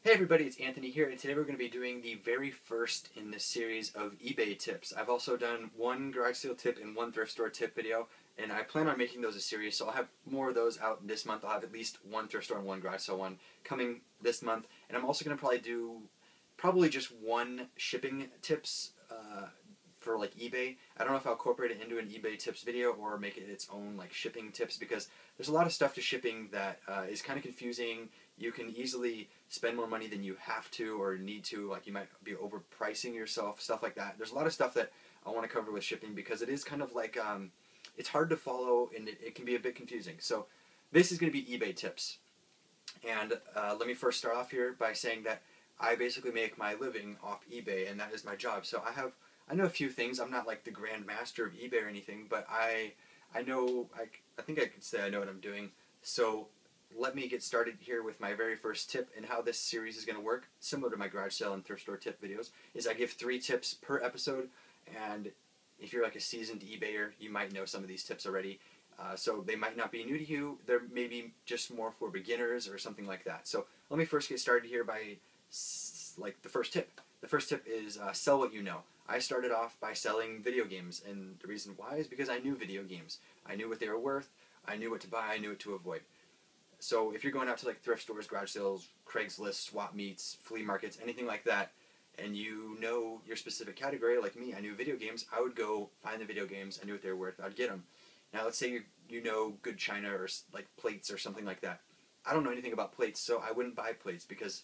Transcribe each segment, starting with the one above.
Hey everybody, it's Anthony here, and today we're going to be doing the very first in this series of eBay tips. I've also done one garage sale tip and one thrift store tip video, and I plan on making those a series, so I'll have more of those out this month. I'll have at least one thrift store and one garage sale one coming this month, and I'm also going to probably do just one shipping tips for like eBay. I don't know if I'll incorporate it into an eBay tips video or make it its own like shipping tips, because there's a lot of stuff to shipping that is kind of confusing. You can easily spend more money than you have to or need to, like you might be overpricing yourself, stuff like that. There's a lot of stuff that I want to cover with shipping because it is kind of like, it's hard to follow and it can be a bit confusing. So this is going to be eBay tips. And let me first start off here by saying that I basically make my living off eBay, and that is my job. So I know a few things. I'm not like the grand master of eBay or anything, but I think I could say I know what I'm doing. So let me get started here with my very first tip, and how this series is going to work, similar to my garage sale and thrift store tip videos, is I give 3 tips per episode, and if you're like a seasoned eBayer, you might know some of these tips already. So they might not be new to you. They're maybe just more for beginners or something like that. So let me first get started here by like the first tip. The first tip is sell what you know. I started off by selling video games, and the reason why is because I knew video games. I knew what they were worth, I knew what to buy, I knew what to avoid. So if you're going out to like thrift stores, garage sales, Craigslist, swap meets, flea markets, anything like that, and you know your specific category, like me, I knew video games, I would go find the video games, I knew what they were worth, I'd get them. Now let's say you know good china or like plates or something like that. I don't know anything about plates, so I wouldn't buy plates because,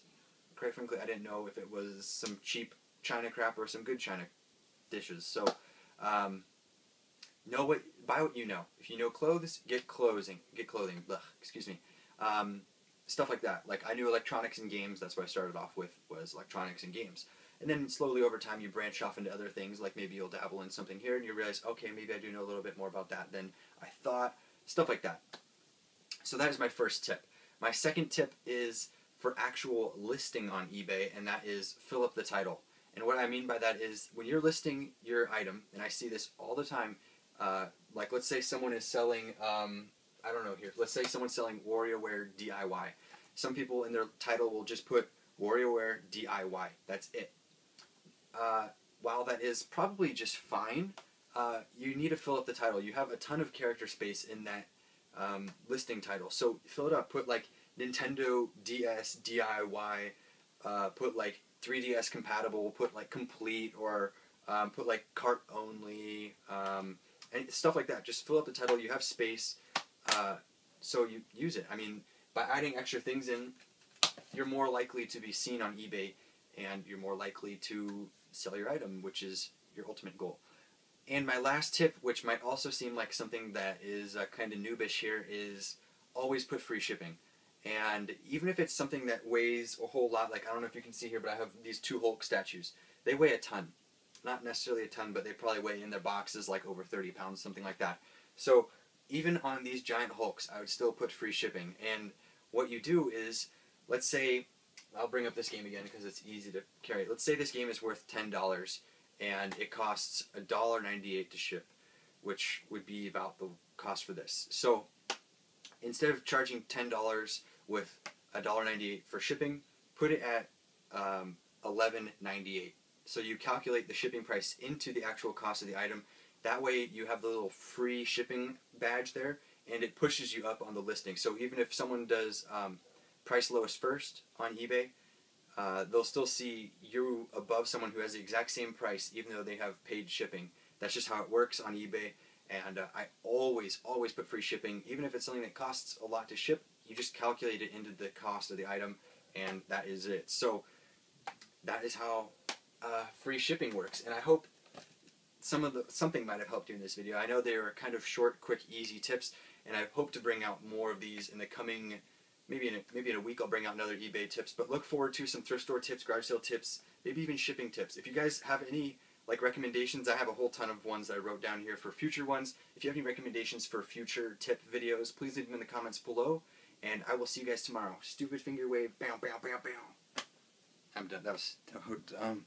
quite frankly, I didn't know if it was some cheap china crap or some good china dishes. So buy what you know. If you know clothes, get clothing. Ugh, excuse me. Stuff like that. Like I knew electronics and games. That's what I started off with, was electronics and games. And then slowly over time you branch off into other things, like maybe you'll dabble in something here and you realize, okay, maybe I do know a little bit more about that than I thought. Stuff like that. So that is my first tip. My second tip is for actual listing on eBay, and that is fill up the title. And what I mean by that is when you're listing your item, and I see this all the time, like let's say someone is selling, I don't know here, let's say someone's selling WarioWare DIY. Some people in their title will just put WarioWare DIY. That's it. While that is probably just fine, you need to fill up the title. You have a ton of character space in that listing title. So fill it up. Put like Nintendo DS DIY, put like 3DS compatible, put like complete, or put like cart only, and stuff like that. Just fill up the title. You have space, so you use it. I mean, by adding extra things in, you're more likely to be seen on eBay, and you're more likely to sell your item, which is your ultimate goal. And my last tip, which might also seem like something that is kind of noobish here, is always put free shipping. And even if it's something that weighs a whole lot, like I don't know if you can see here, but I have these 2 Hulk statues. They weigh a ton. Not necessarily a ton, but they probably weigh in their boxes like over 30 pounds, something like that. So even on these giant Hulks, I would still put free shipping. And what you do is, let's say, I'll bring up this game again because it's easy to carry. Let's say this game is worth $10 and it costs $1.98 to ship, which would be about the cost for this. So instead of charging $10 with $1.98 for shipping, put it at $11.98. So you calculate the shipping price into the actual cost of the item. That way you have the little free shipping badge there, and it pushes you up on the listing. So even if someone does price lowest first on eBay, they'll still see you above someone who has the exact same price, even though they have paid shipping. That's just how it works on eBay. And I always put free shipping. Even if it's something that costs a lot to ship, you just calculate it into the cost of the item, and that is it. So that is how free shipping works. And I hope something might have helped you in this video. I know they were kind of short, quick, easy tips, and I hope to bring out more of these in the coming, maybe in a week I'll bring out another eBay tips. But look forward to some thrift store tips, garage sale tips, maybe even shipping tips. If you guys have any like recommendations, I have a whole ton of ones that I wrote down here for future ones. If you have any recommendations for future tip videos, please leave them in the comments below, and I will see you guys tomorrow. Stupid finger wave, bam, bam, bam, bam. I'm done. That was dumb.